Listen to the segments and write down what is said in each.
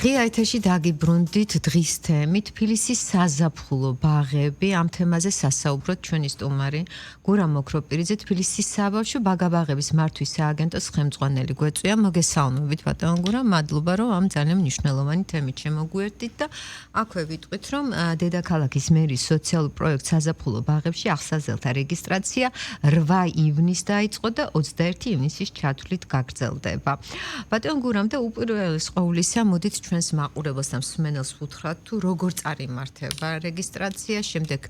ღია ეთერში დაგიბრუნდით დღის თემით თბილისის საზაფხულო ბაღები ამ თემაზე სასაუბროთ ჩვენი სტუმარი გურამ მოქროპირიძე თბილისის საბავშვო ბაღაბაღების მართვის სააგენტოს ხელმძღვანელი გვეწვია მოგესალმებით ბატონო გურამ მადლობა რომ ამ ძალიან მნიშვნელოვანი თემით შემოგვიერთდით და აქვე ვიტყვით რომ დედაქალაქის მერის სოციალურ პროექტ საზაფხულო ბაღებში აღსაზრდელთა რეგისტრაცია 8 ივნისს დაიწყო და 21 ივნისის ჩათვლით გაგრძელდება ბატონო გურამ და უპირველეს ყოვლისა მოდით ჩვენს მაყურებელს და მსმენელს ვუთხრათ თუ როგორ წარიმართება რეგისტრაცია, შემდეგ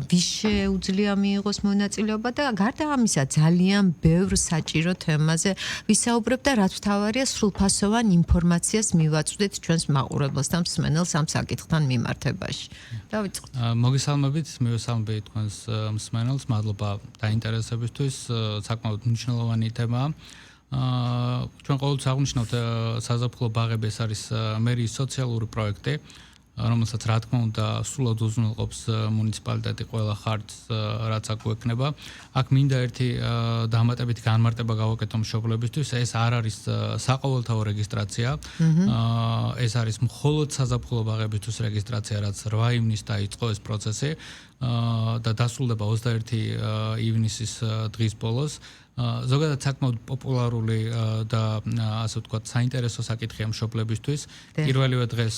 ვის შეუძლია მიიღოს მონაწილეობა და გარდა ამისა ძალიან ბევრ საჭირო თემაზე ვისაუბრებ და რაც მთავარია სრულფასოვან ინფორმაციას მივაწვდით ჩვენს მაყურებელს და მსმენელს ამ საკითხთან მიმართებაში. დავიწყოთ. მოგესალმებით, მივესალმებით თქვენს მსმენელს, მადლობა დაინტერესებისთვის, საკმაოდ მნიშვნელოვანი თემაა. ჩვენ ყოველთვის აღნიშნავთ საზაფხულო ბაღები ეს არის მერის სოციალური პროექტი, რომელსაც რა თქმა უნდა სრულად უზრუნველყოფს მუნიციპალიტეტი ყველა ხარჯს, რაც აქ გვექნება. აქ მინდა ერთი დამატებითი განმარტება გავაკეთო მშობლებისთვის, ეს არ არის საყოველთაო რეგისტრაცია. ეს არის მხოლოდ საზაფხულო ბაღებისთვის რეგისტრაცია, რაც 8 ივნისს დაიწყო ეს პროცესი და დასრულდება 21 ივნისის დღის ბოლოს. ზოგადად საკმაოდ პოპულარული და ასე ვთქვათ საინტერესო საკითხია მშობლებისთვის. პირველივე დღეს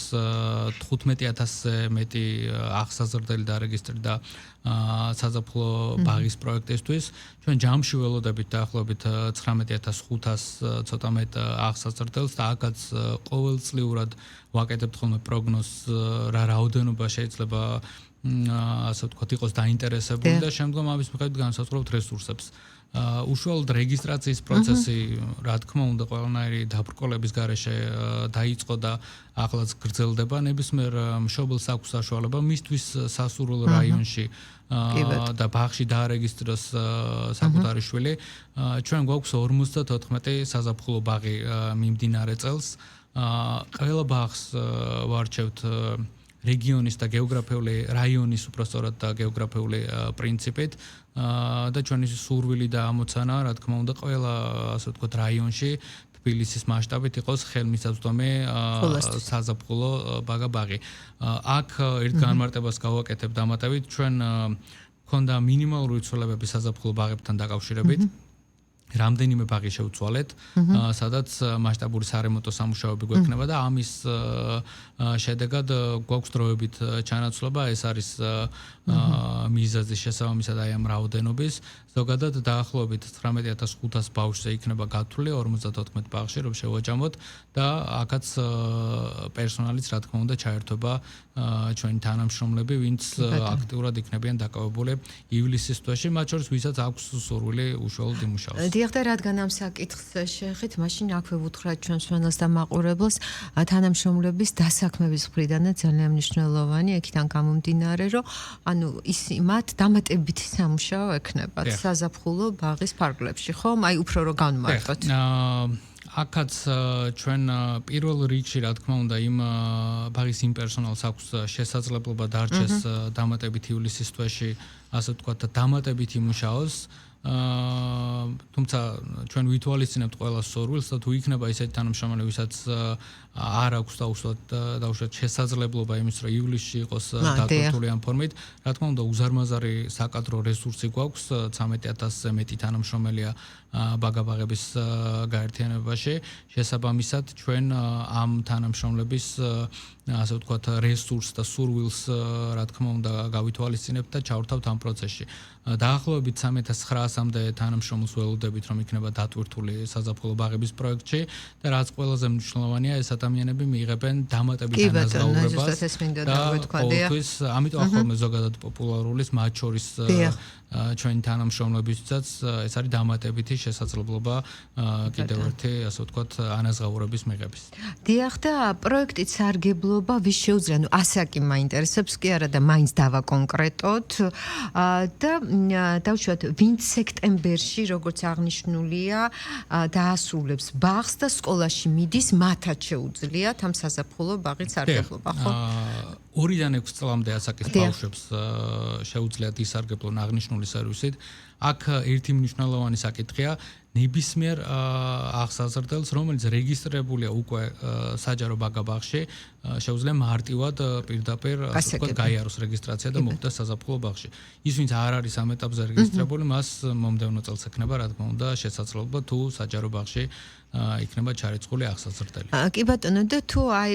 15,000-ზე მეტი აღსაზრდელი დარეგისტრირდა საზაფხულო ბაღის პროექტისთვის. ჩვენ ჯამში ველოდებით დაახლოებით 19,500 ცოტა მეტ აღსაზრდელს და აქაც ყოველწლიურად ვაკეთებთ ხოლმე პროგნოზს რა რაოდენობა შეიძლება ასე ვთქვათ იყოს დაინტერესებული და შემდგომ ამის მიხედვით განსაზღვრავთ რესურსებს. უშუალოდ რეგისტრაციის პროცესი, რა თქმა უნდა, ყველანაირი დაბრკოლების გარეშე დაიწყო და ახლაც გრძელდება. ნებისმიერ მშობელს აქვს საშუალება მისთვის სასურველ რაიონში და ბაღში დაარეგისტროს საკუთარი შვილი. ჩვენ გვაქვს 54 საზაფხულო ბაღი მიმდინარე წელს. ყველა ბაღს ვარჩევთ რეგიონის და გეოგრაფიული რაიონის უпростоრად და გეოგრაფიული პრინციპით და ჩვენი სურვილი და ამოცანა, რა თქმა უნდა, ყველა ასე ვთქვათ რაიონში თბილისის მასშტაბით იყოს ხელმისაწვდომი საზაფხულო ბაღი. აქ ერთ განმარტებას გავაკეთებ დამატებით, ჩვენ გვქონდა მინიმალური ცვლილებები საზაფხულო ბაღებთან დაკავშირებით. რამდენიმე ბაღი შევცვალეთ, სადაც მასშტაბური სარემონტო სამუშაოები გვექნება და ამის შედეგად გვაქვს დროებით ჩანაცვლება, ეს არის მიზეზის შესაბამისად აი ამ რაოდენობის. ზოგადად დაახლოებით 19,500 ბავშვზე იქნება გათვლილი 54 ბაღში, რომ შევაჯამოთ და აქაც პერსონალიც რა თქმა უნდა ჩაერთვება ჩვენი თანამშრომლები, ვინც აქტიურად იქნებიან დაკავებული ივლისის თვეში, მათ შორის ვისაც აქვს სურვილი უშუალოდ იმუშაოს. დიახ და რადგან ამ საკითხს შეხეთ, მაშინ აქვე ვუთხრათ ჩვენ მსმენელს და მაყურებელს თანამშრომლების დასაქმების მხრიდანაც ძალიან მნიშვნელოვანი, აქედან გამომდინარე, რომ ანუ ის მათ დამატებითი სამუშაო ექნებათ საზაფხულო ბაღის ფარგლებში, ხომ? აი უფრო რომ განმარტოთ. აქაც ჩვენ პირველ რიგში რა თქმა უნდა იმ ბაღის იმ პერსონალს აქვს შესაძლებლობა დარჩეს დამატებით ივლისის თვეში, ასე ვთქვათ, დამატებით იმუშაოს. თუმცა ჩვენ ვითვალისწინებთ ყველა სურვილს და თუ იქნება ისეთი თანამშრომელი, ვისაც არ აქვს დაუშვათ შესაძლებლობა იმის, რომ ივლისში იყოს დაკავებული ამ ფორმით, რა თქმა უნდა უზარმაზარი საკადრო რესურსი გვაქვს, 13,000-ზე მეტი თანამშრომელია ბაღაბაღების გაერთიანებაში. შესაბამისად ჩვენ ამ თანამშრომლების ასე ვთქვათ რესურსს და სურვილს რა თქმა უნდა გავითვალისწინებთ და ჩავრთავთ ამ პროცესში. დაახლოებით 3,900-მდე თანამშრომელს ველოდებით, რომ იქნება დატვირთული საზაფხულო ბაღების პროექტში და რაც ყველაზე მნიშვნელოვანია, ეს ადამიანები მიიღებენ დამატებით ანაზღაურებას და ყოველთვის ამიტომ ახლა ზოგადად პოპულარულის მათ შორის ჩვენი თანამშრომლებისთვისაც ეს არის დამატებითი შესაძლებლობა კიდევ ერთი ასე ვთქვათ ანაზღაურების მიღების. დიახ და პროექტის სარგებლობა ვის შეუძლია? ნუ ასაკი მაინტერესებს კი არა და მაინც დავაკონკრეტოთ და დავუშვათ ვინც სექტემბერში როგორც აღნიშნულია დაასრულებს ბაღს და სკოლაში მიდის, მათაც შეუძლიათ ამ საზაფხულო ბაღის სარგებლობა, ხო? 2-დან 6 წლამდე ასაკის ბავშვებს შეუძლიათ ისარგებლონ აღნიშნული სერვისით. აქ ერთი მნიშვნელოვანი საკითხია ნებისმიერ აღსაზრდელს, რომელიც რეგისტრირებულია უკვე საჯარო ბაგა-ბაღში, შეუძლია მარტივად პირდაპირ ასე ვთქვათ გაიაროს რეგისტრაცია და მოხდეს საზაფხულო ბაღში. ის ვინც არ არის ამ ეტაპზე რეგისტრირებული, მას მომდევნო წელს ექნება რა თქმა უნდა შესაძლებლობა თუ საჯარო ბაღში იქნება ჩარიცხული აღსაზრდელი. კი ბატონო, და თუ აი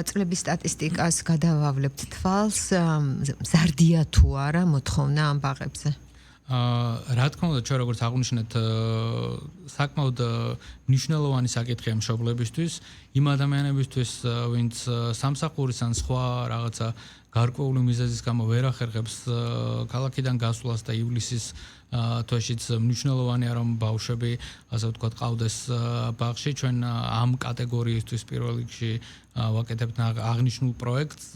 წლების სტატისტიკას გადავავლებთ თვალს, მზარდია თუ არა მოთხოვნა ამ ბაღებზე? რა თქმა უნდა, ჩვენ როგორც აღვნიშნეთ, საკმაოდ მნიშვნელოვანი საკითხია მშობლებისთვის, იმ ადამიანებისთვის, ვინც სამსახურის ან სხვა რაღაცა გარკვეული მიზეზის გამო ვერ ახერხებს ქალაქიდან გასვლას და ივლისის თვეშიც მნიშვნელოვანია რომ ბავშვები ასე ვთქვათ ყავდეს ბაღში. ჩვენ ამ კატეგორიისთვის პირველ რიგში ვაკეთებთ აღნიშნულ პროექტს.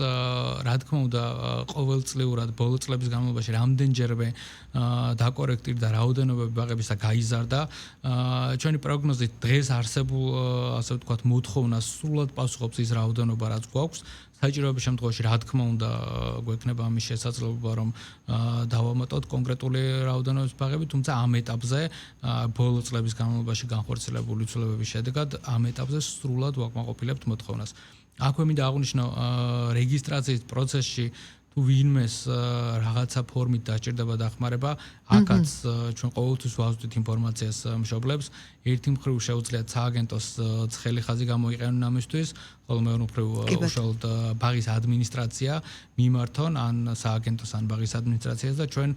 რა თქმა უნდა, ყოველწლიურად ბოლო წლების განმავლობაში რამდენჯერმე დაკორექტირდა რაოდენობები ბაღებისა გაიზარდა. ჩვენი პროგნოზით დღეს არსებულ ასე ვთქვათ მოთხოვნას სრულად პასუხობს ის რაოდენობა, რაც გვაქვს. საჭიროების შემთხვევაში რა თქმა უნდა გვექნება ამის შესაძლებლობა რომ დავამატოთ კონკრეტული რაოდენობის ბაღები, თუმცა ამ ეტაპზე ბოლო წლების განმავლობაში განხორციელებული ცვლილებების შედეგად ამ ეტაპზე სრულად ვაკმაყოფილებთ მოთხოვნას. აქვე მინდა აღვნიშნო რეგისტრაციის პროცესში თუ ვინმეს რაღაცა ფორმით დაჭირდება დახმარება, აქაც ჩვენ ყოველთვის ვაზრდით ინფორმაციას მშობლებს. ერთი მხრივ შეუძლიათ სააგენტოს ცხელი ხაზი გამოიყენონ ამისთვის, ხოლო მეორე მხრივ უშუალოდ ბაღის ადმინისტრაცია მიმართონ ან სააგენტოს ან ბაღის ადმინისტრაციას და ჩვენ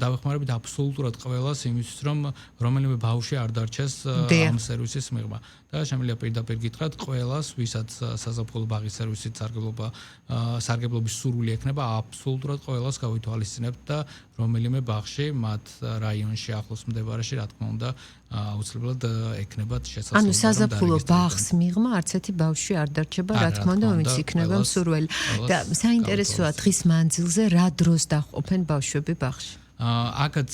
დავეხმარებით აბსოლუტურად ყველას იმისთვის, რომ რომელიმე ბავშვი არ დარჩეს ამ სერვისის მიღმა. და შემიძლია პირდაპირ გითხრათ ყველას, ვისაც საზაფხულო ბაღის სერვისით სარგებლობის სურვილი ექნება, აბსოლუტურად ყველას გავითვალისწინებთ და რომელიმე ბაღში მათ რაიონში ახლოს მდებარეში რა თქმა უნდა აუცილებლად ექნებათ შესაძლებლობა. ანუ საზაფხულო ბაღს მიღმა არც ერთი ბავშვი არ დარჩება, რა თქმა უნდა, ვინც იქნება მსურველი. და საინტერესოა დღის მანძილზე რა დროს დაჰყოფენ ბავშვები ბაღში? აქაც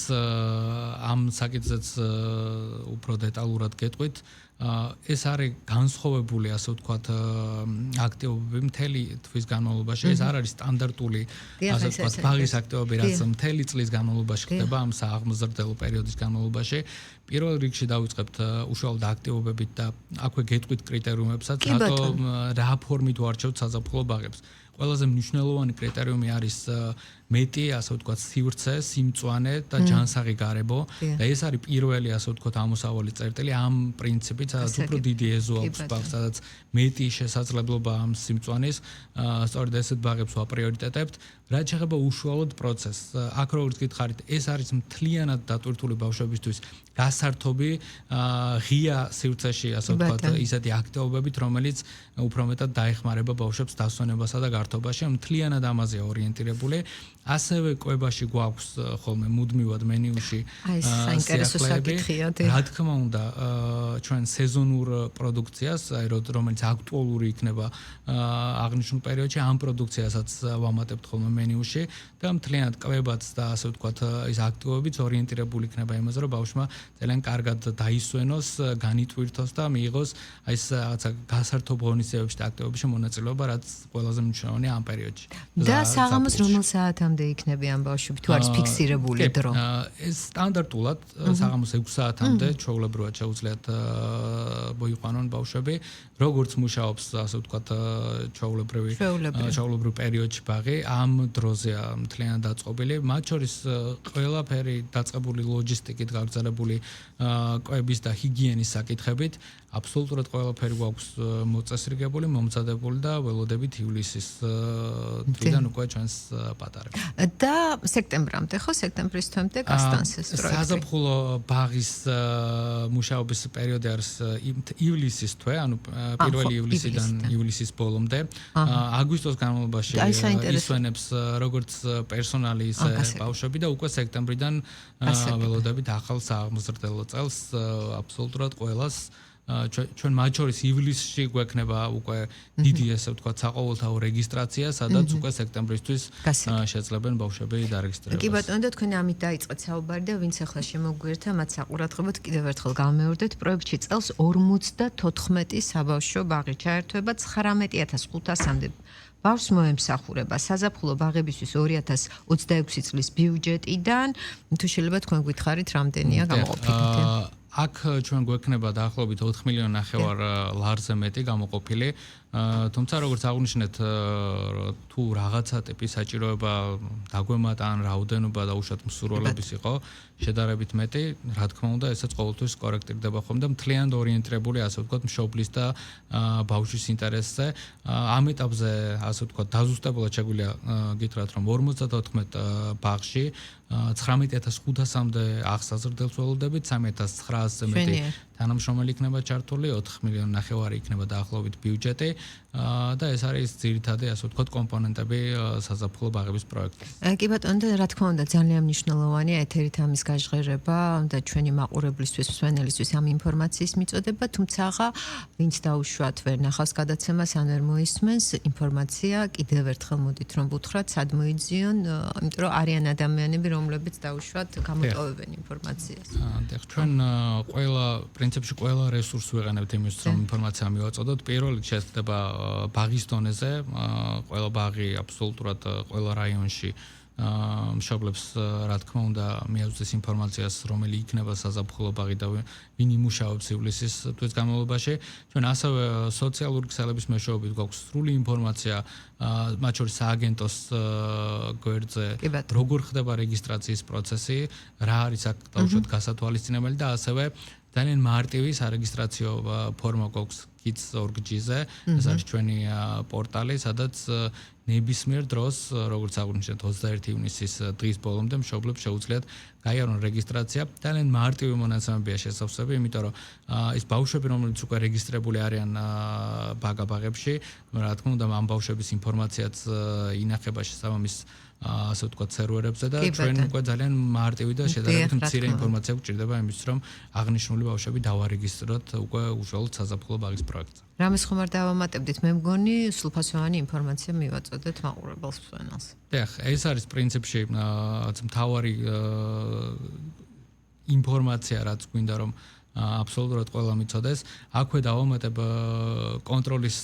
ამ საკითხზეც უფრო დეტალურად გეტყვით. ეს არის განსხვავებული, ასე ვთქვათ, აქტივობები მთელი თვის განმავლობაში. ეს არ არის სტანდარტული, ასე ვთქვათ, ბაღის აქტივობები, რაც მთელი წლის განმავლობაში ხდება ამ სააღმზრდელო პერიოდის განმავლობაში. პირველ რიგში დავიწყებთ უშუალოდ აქტივობებით და აქვე გეტყვით კრიტერიუმებსაც, რატომ რა ფორმით ვარჩევთ საზაფხულო ბაღებს. ყველაზე მნიშვნელოვანი კრიტერიუმი არის მეტი, ასე ვთქვათ, სივრცე, სიმწვანე და ჯანსაღი გარემო და ეს არის პირველი, ასე ვთქვათ, ამოსავალი წერტილი ამ პრინციპით, სადაც უფრო დიდი ეზო აქვს ბაღს, სადაც მეტი შესაძლებლობა ამ სიმწვანის, სწორედ ესეთ ბაღებს ვაპრიორიტეტებთ. რაც შეეხება უშუალოდ პროცესს, აქ როგორც გითხარით, ეს არის მთლიანად დატვირთული ბავშვებისთვის გასართობი ღია სივრცეში, ასე ვთქვათ, ისეთი აქტივობებით, რომელიც უფრო მეტად დაეხმარება ბავშვებს დასვენებასა და გართობაში, მთლიანად ამაზეა ორიენტირებული. ასევე კვებაში გვაქვს ხოლმე მუდმივად მენიუში საინტერესო საკითხია. რა თქმა უნდა, ჩვენ სეზონურ პროდუქციას, რომელიც აქტუალური იქნება აღნიშნულ პერიოდში, ამ პროდუქციასაც ვამატებთ ხოლმე მენიუში და მთლიანად კვებაც და ასე ვთქვათ, ის აქტივობებიც ორიენტირებული იქნება იმაზე, რომ ბავშვმა ძალიან კარგად დაისვენოს, განიტვირთოს და მიიღოს აი ეს რაღაცა გასართობ ღონისძიებებში და აქტივობებში მონაწილეობა, რაც ყველაზე მნიშვნელოვანია ამ პერიოდში. და საღამოს რომელ საათამდე იქნება ამ ბავშვები, თუ არის ფიქსირებული დრო? ეს სტანდარტულად საღამოს 6 საათამდე ჩვეულებრივად შეუძლიათ მოიყვანონ ბავშვები, როგორც მუშაობს, ასე ვთქვათ, ჩვეულებრივ პერიოდში ბაღი, ამ დროზეა მთლიანად დაწყობილი. მათ შორის ყველაფერი დაწყებული ლოჯისტიკით გაგრძელებული კვების და ჰიგიენის საკითხებით, აბსოლუტურად ყველაფერი გვაქვს მოწესრიგებული, მომზადებული და ველოდებით ივლისის თვიდან უკვე ჩვენს პატარებს. და სექტემბრამდე, ხო, სექტემბრის თვემდე გასტანს ეს პროექტი. საზაფხულო ბაღის მუშაობის პერიოდი არის ივლისის თვე, ანუ 1 ივლისიდან ივლისის ბოლომდე. აგვისტოს განმავლობაში ისვენებს როგორც პერსონალი, ისე ბავშვები და უკვე სექტემბრიდან ველოდებით ახალ სააღმზრდელო წელს აბსოლუტურად ყველას ჩვენ მათ შორის ივლისში გვექნება უკვე დიდი ესე ვთქვათ საყოველთაო რეგისტრაცია, სადაც უკვე სექტემბრისთვის შეძლებენ ბავშვები დარეგისტრირებას. კი ბატონო, და თქვენ ამით დაიწყეთ საუბარი და ვინც ახლა შემოგვიერთა, მათ საყურადღებოდ კიდევ ერთხელ გამეორდეთ, პროექტში წელს 54 საბავშვო ბაღი ჩაერთვება 19500-მდე ბავშვს მოემსახურება საზაფხულო ბაღებისთვის 2026 წლის ბიუჯეტიდან. თუ შეიძლება თქვენ გითხარით, რამდენია გამოყოფილი? აქ ჩვენ გვექნება დაახლოებით 4 მილიონი ნახევარ ლარზე მეტი გამოყოფილი. თუმცა როგორც აღვნიშნეთ, თუ რაღაცა ტიპის საჭიროება დაგვემატა ან რაოდენობა და უშუალოდ მსურველობის იყო შედარებით მეტი, რა თქმა უნდა, ესაც ყოველთვის კორექტირდება ხომ და მთლიანად ორიენტირებული, ასე ვთქვათ, მშობლის და ბავშვის ინტერესზე. ამ ეტაპზე, ასე ვთქვათ, დაზუსტებულად შეგვიძლია გითხრათ, რომ 54 ბაღში 19500-მდე აღსაზრდელს ველოდებით, 3900-ზე მეტი თანამშრომელი იქნება ჩართული, 4 მილიონი ნახევარი იქნება დაახლოებით ბიუჯეტი და ეს არის ძირითადი, ასე ვთქვათ, კომპონენტები საზაფხულო ბაღების პროექტის. კი ბატონო, და რა თქმა უნდა, ძალიან მნიშვნელოვანია ეთერით ამის გაჟღერება და ჩვენი მაყურებლისთვის, მსმენელისთვის ამ ინფორმაციის მიწოდება, თუმცა ვინც დაუშვათ ვერ ნახავს გადაცემას ან ვერ მოისმენს, ინფორმაცია კიდევ ერთხელ მოდით რომ ვუთხრათ, სად მოიძიონ, იმიტომ რომ არიან ადამიანები, რომლებიც დაუშვათ გამოტოვებენ ინფორმაციას. ჩვენ პრინციპში ყველა რესურსს ვიყენებთ იმისთვის, რომ ინფორმაცია მივაწოდოთ. პირველ რიგში შეეხება ბაღის დონეზე, ყველა ბაღი აბსოლუტურად ყველა რაიონში მშობლებს რა თქმა უნდა მიაღწევს ინფორმაციას, რომელი იქნება საზაფხულო ბაღი და ვინ იმუშავებს ივლისის თვის განმავლობაში. ჩვენ ასევე სოციალური ქსელების მეშვეობით გვაქვს სრული ინფორმაცია, მათ შორის სააგენტოს გვერდზე, როგორ ხდება რეგისტრაციის პროცესი, რა არის აქ დაუშვათ გასათვალისწინებელი და ასევე ძალიან მარტივი სარეგისტრაციო ფორმა გვაქვს kids.org-ზე, ეს არის ჩვენი პორტალი, სადაც ნებისმიერ დროს, როგორც აღვნიშნეთ 21 ივნისის დღის ბოლომდე მშობლებს შეუძლიათ გაიარონ რეგისტრაცია. ძალიან მარტივი მონაცემებია შესავსები, იმიტომ რომ ის ბავშვები, რომლებიც უკვე რეგისტრირებული არიან ბაღებში, რა თქმა უნდა, ამ ბავშვების ინფორმაციაც ინახება შესაბამის ასე ვთქვათ სერვერებზე და ჩვენ უკვე ძალიან მარტივი და შედარებით მცირე ინფორმაცია გვჭირდება იმისთვის, რომ აღნიშნული ბავშვები დავარეგისტროთ უკვე უშუალოდ საზაფხულო ბაღის პროექტზე. რამეს ხომ არ დავამატებდით, მე მგონი სრულფასოვანი ინფორმაცია მივაწოდეთ მაყურებელს მსმენელს. ეს არის პრინციპში მთავარი ინფორმაცია, რაც გვინდა რომ აბსოლუტურად ყველა მიცოდეს. აქვე დავამატებ კონტროლის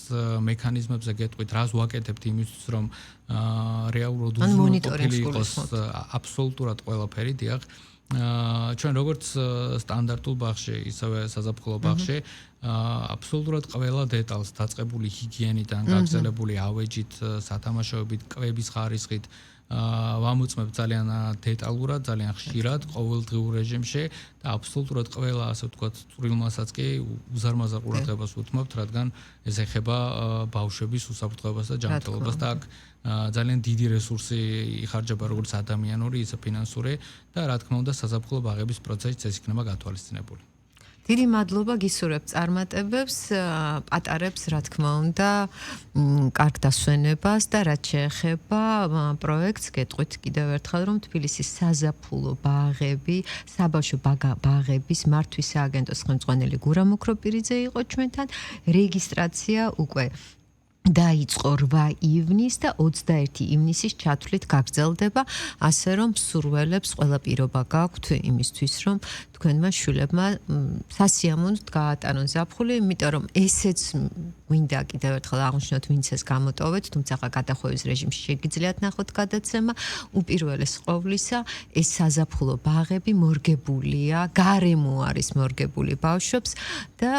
მექანიზმებზე გეტყვით, რას ვაკეთებთ იმისთვის, რომ რეალურად უზრუნველყოფილი იყოს აბსოლუტურად ყველაფერი, დიახ. ჩვენ როგორც სტანდარტულ ბაღში, ისევე საზაფხულო ბაღში აბსოლუტურად ყველა დეტალს დაწყებული ჰიგიენიდან, გაგრძელებული ავეჯით, სათამაშოებით, კვების ხარისხით ვამოწმებ ძალიან დეტალურად, ძალიან ხშირად, ყოველდღიურ რეჟიმში და აბსოლუტურად ყველა, ასე ვთქვათ, წვრილმასაც კი უზარმაზარ ყურადღებას ვუთმობთ, რადგან ეს ეხება ბავშვების უსაფრთხოებას და ჯანმრთელობას და აქ ძალიან დიდი რესურსი იხარჯება როგორც ადამიანური, ისე ფინანსური და რა თქმა უნდა, საზაფხულო ბაღების პროცესიც ეს იქნება გათვალისწინებული. დიდი მადლობა გისურვებთ წარმატებებს, პატარებს, რა თქმა უნდა, კარგ დასვენებას და რაც შეეხება პროექტს, გეტყვით კიდევ ერთხელ, რომ თბილისის საზაფხულო ბაღები, საბავშვო ბაღების მართვის სააგენტოს ხელმძღვანელი გურამ ოქროპირიძე იყო ჩვენთან. რეგისტრაცია უკვე დაიწყო 8 ივნისს და 21 ივნისის ჩათვლით გაგრძელდება, ასე რომ მსურველებს ყველა პირობა გაქვთ იმისთვის, რომ თქვენმა შვილებმა სასიამოვნოდ გაატარონ ზაფხული, იმიტომ რომ ესეც გვინდა კიდევ ერთხელ აღვნიშნოთ, ვინც ეს გამოტოვეთ, თუმცა გადახვევის რეჟიმში შეგიძლიათ ნახოთ გადაცემა. უპირველეს ყოვლისა, ეს საზაფხულო ბაღები მორგებულია, გარემო არის მორგებული ბავშვებს და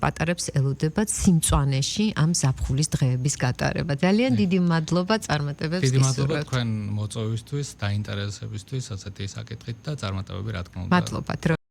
პატარებს ელოდებათ სიმწვანეში ამ ზაფხულის დღეების გატარება. ძალიან დიდი მადლობა წარმატებებს გისურვებთ. დიდი მადლობა თქვენ მოწვევისთვის, დაინტერესებისთვის, ასეთი საკითხით და წარმატებები რა თქმა უნდა. მადლობა.